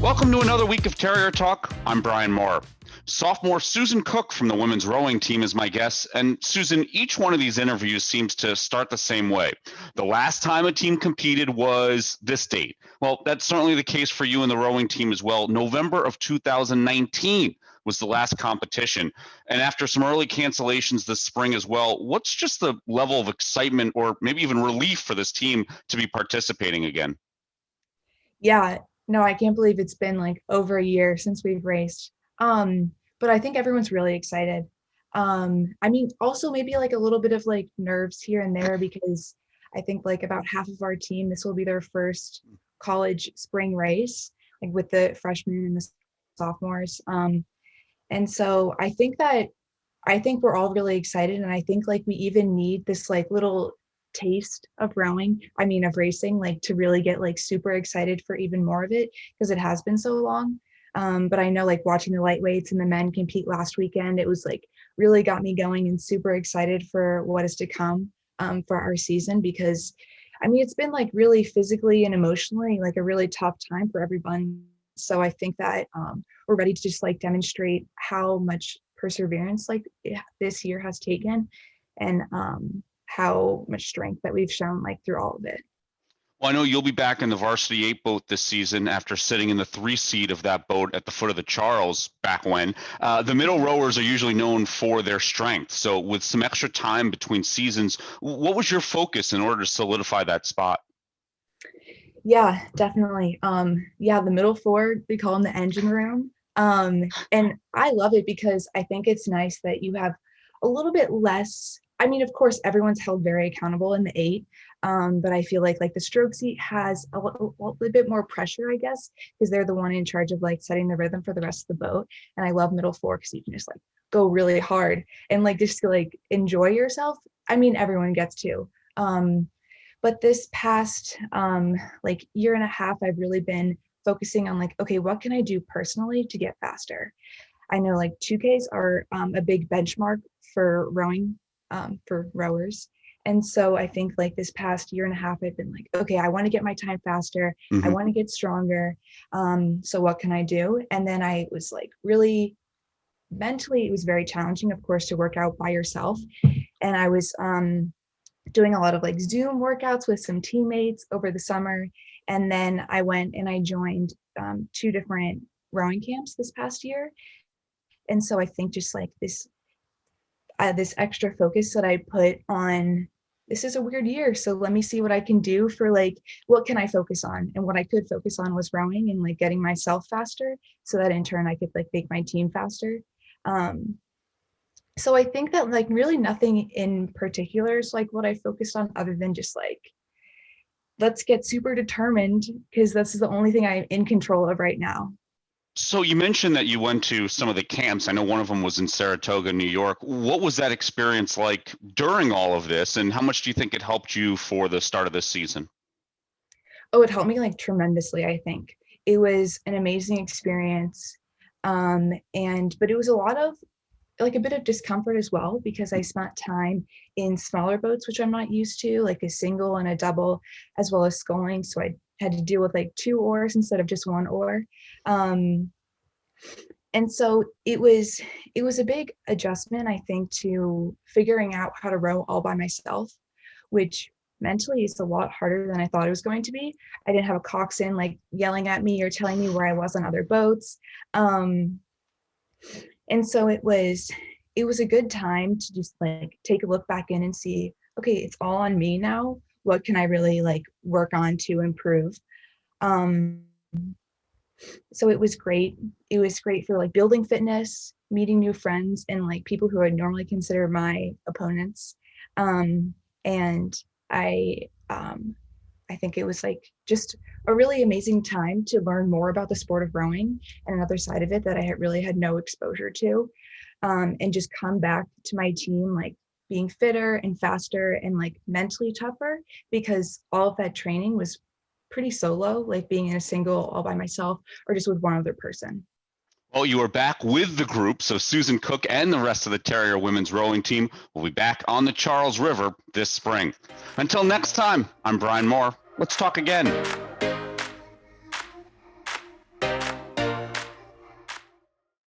Welcome to another week of Terrier Talk. I'm Brian Moore. Sophomore Susan Cook from the women's rowing team is my guest. And Susan, each one of these interviews seems to start the same way. The last time a team competed was this date. Well, that's certainly the case for you and the rowing team as well. November of 2019 was the last competition. And after some early cancellations this spring as well, what's just the level of excitement or maybe even relief for this team to be participating again? Yeah, no, I can't believe it's been like over a year since we've raced. But I think everyone's really excited. I mean, also maybe like a little bit of like nerves here and there because I think like about half of our team, this will be their first college spring race, like with the freshmen and the sophomores. And so I think we're all really excited, and I think like we even need this like little taste of racing, like to really get like super excited for even more of it because it has been so long. But I know like watching the lightweights and the men compete last weekend, it was like really got me going and super excited for what is to come for our season because I mean, it's been like really physically and emotionally like a really tough time for everyone. So I think that we're ready to just like demonstrate how much perseverance like this year has taken and how much strength that we've shown like through all of it. Well, I know you'll be back in the varsity 8 boat this season after sitting in the 3 seat of that boat at the foot of the Charles back when. The middle rowers are usually known for their strength. So with some extra time between seasons, what was your focus in order to solidify that spot? Yeah, definitely. Yeah, the middle four, we call them the engine room. And I love it because I think it's nice that you have a little bit less. I mean, of course, everyone's held very accountable in the 8, but I feel like the stroke seat has a little bit more pressure, I guess, because they're the one in charge of like setting the rhythm for the rest of the boat. And I love middle four because you can just like go really hard and like just like enjoy yourself. I mean, everyone gets to. But this past like year and a half, I've really been focusing on like, okay, what can I do personally to get faster? I know like 2Ks are a big benchmark for rowing, for rowers. And so I think like this past year and a half, I've been like, okay, I want to get my time faster. I want to get stronger. So what can I do? And then I was like really mentally, it was very challenging, of course, to work out by yourself. And I was doing a lot of like Zoom workouts with some teammates over the summer. And then I went and I joined 2 different rowing camps this past year. And so I think just like this extra focus that I put on, this is a weird year, so let me see what I can do for like, what can I focus on? And what I could focus on was rowing and like getting myself faster so that in turn I could like make my team faster. So I think that like really nothing in particular is like what I focused on other than just like, let's get super determined because this is the only thing I'm in control of right now. So you mentioned that you went to some of the camps. I know one of them was in Saratoga, New York. What was that experience like during all of this, and how much do you think it helped you for the start of this season? Oh, it helped me like tremendously, I think. It was an amazing experience. But it was a lot of like a bit of discomfort as well because I spent time in smaller boats, which I'm not used to, like a single and a double, as well as sculling. So I had to deal with like 2 oars instead of just 1 oar. And so it was a big adjustment, I think, to figuring out how to row all by myself, which mentally is a lot harder than I thought it was going to be. I didn't have a coxswain like yelling at me or telling me where I was on other boats. And so it was a good time to just like take a look back in and see, okay, it's all on me now. What can I really like work on to improve? So it was great. It was great for like building fitness, meeting new friends, and like people who I'd normally consider my opponents. And I think it was like just a really amazing time to learn more about the sport of rowing and another side of it that I had really had no exposure to, and just come back to my team like being fitter and faster and like mentally tougher because all of that training was pretty solo, like being in a single all by myself or just with one other person. Well, you are back with the group, so Susan Cook and the rest of the Terrier women's rowing team will be back on the Charles River this spring. Until next time, I'm Brian Moore. Let's talk again.